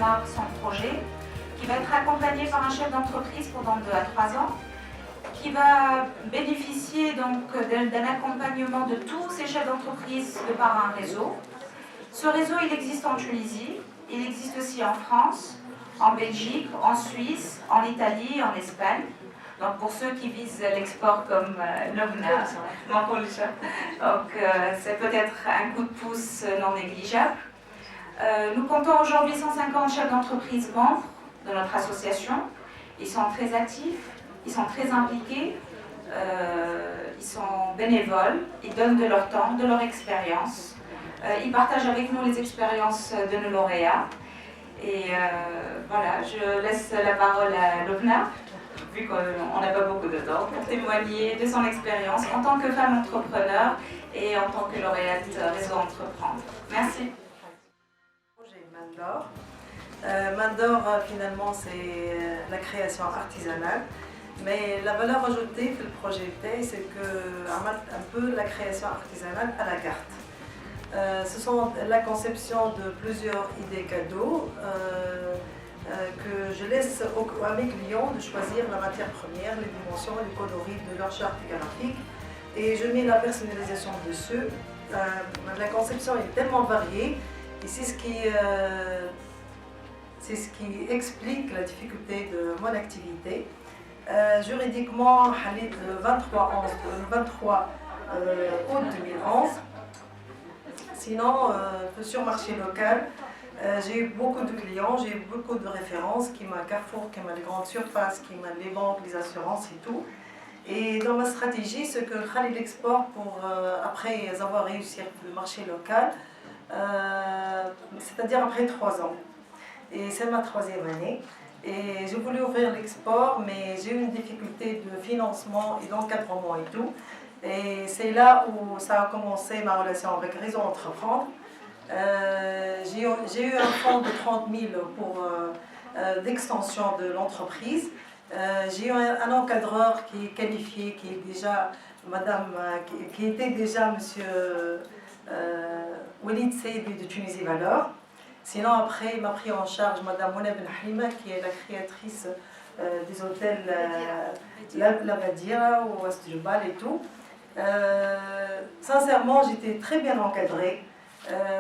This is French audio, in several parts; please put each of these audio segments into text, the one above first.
démarre son projet, qui va être accompagné par un chef d'entreprise pendant 2 à 3 ans, qui va bénéficier donc d'un accompagnement de tous ces chefs d'entreprise de par un réseau. Ce réseau, il existe en Tunisie, il existe aussi en France, en Belgique, en Suisse, en Italie, en Espagne. Donc pour ceux qui visent l'export comme Lovna, donc c'est peut-être un coup de pouce non négligeable. Nous comptons aujourd'hui 150 chefs d'entreprise membres de notre association. Ils sont très actifs, ils sont très impliqués, ils sont bénévoles, ils donnent de leur temps, de leur expérience. Ils partagent avec nous les expériences de nos lauréats. Et voilà, je laisse la parole à Lovna, vu qu'on n'a pas beaucoup de temps, pour témoigner de son expérience en tant que femme entrepreneur et en tant que lauréate Réseau Entreprendre. Merci. Projet Mandor. Mandor, finalement, c'est la création artisanale. Mais la valeur ajoutée que le projet était, c'est un peu la création artisanale à la carte. Ce sont la conception de plusieurs idées cadeaux que je laisse à mes clients de choisir la matière première, les dimensions, les coloris de leur charte graphique et je mets la personnalisation dessus. La conception est tellement variée et c'est ce qui explique la difficulté de mon activité. Juridiquement, le 23 août 2011. Sinon, sur le marché local, j'ai eu beaucoup de clients, j'ai eu beaucoup de références, qui m'a Carrefour, qui m'a les grandes surfaces, qui m'a les banques, les assurances et tout. Et dans ma stratégie, ce que Khalil exporte pour, après avoir réussi le marché local, c'est-à-dire après 3 ans. Et c'est ma 3e année. Et j'ai voulu ouvrir l'export, mais j'ai eu une difficulté de financement et d'encadrement et tout. Et c'est là où ça a commencé ma relation avec Réseau Entreprendre. J'ai eu un fonds de 30 000 pour d'extension de l'entreprise. J'ai eu un encadreur qui est qualifié, qui est déjà qui était déjà monsieur Walid Seydi de Tunisie Valeur. Sinon après il m'a pris en charge madame Mouna Ben Halima qui est la créatrice des hôtels La Badira ou Ouest Jubal et tout. Sincèrement, j'étais très bien encadrée.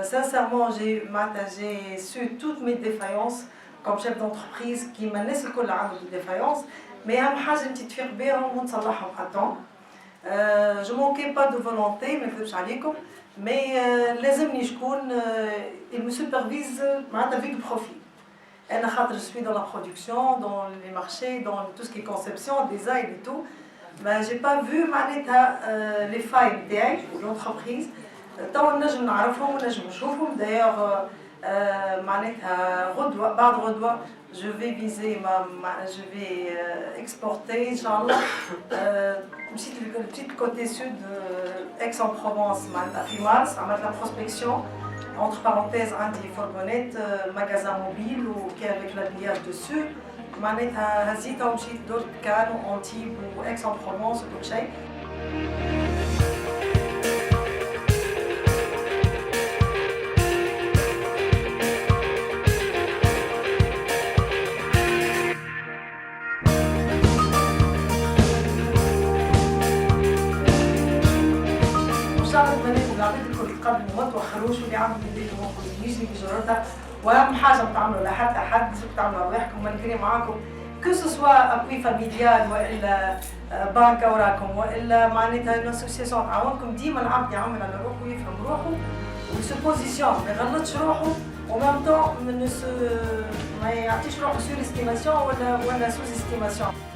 Sincèrement, j'ai su toutes mes défaillances comme chef d'entreprise qui m'a laissé كل عام de défaillances. Mais أهم حاجة أنت تفيق بهم ونصلحهم à temps. Je manquais pas de volonté, ما نكذبش عليكم. Mais لازمني شكون il me supervise avec le profit. Je suis dans la production, dans les marchés, dans tout ce qui est conception, design et tout. Ben, j'ai pas vu les failles de l'entreprise. Tant on نجم نعرفهم ونجم نشوفهم. D'ailleurs, بعد غدوة je vais viser je vais exporter Inch'Allah. Le petit côté sud Aix-en-Provence, في مارس عملت la prospection. Entre parenthèses, Andy Fourgonnette, magasin mobile qui est avec l'habillage dessus. معناتها هزيتها ومشيت درت كان وانتيب واكس ان برونونس وكل شيء. شعرت بنات اللي عطيتكم القبل وما توخروش واللي عملوا بيديهم ما يجري بجرتها. واهم حاجه ما تعملوا لحتى حد تعملوا رواحكم مالكري معاكم كو سوسوا ابوي فاميليال والا بنكه وراكم والا معناتها اون اسوسياسيون تعاونكم. ديما العبد يعمل على روحه ويفهم روحه وسو بوزيسيون ما يغلطش روحه ومام طون ما يعطيش روحه سور استيماسيون ولا سوز استيماسيون.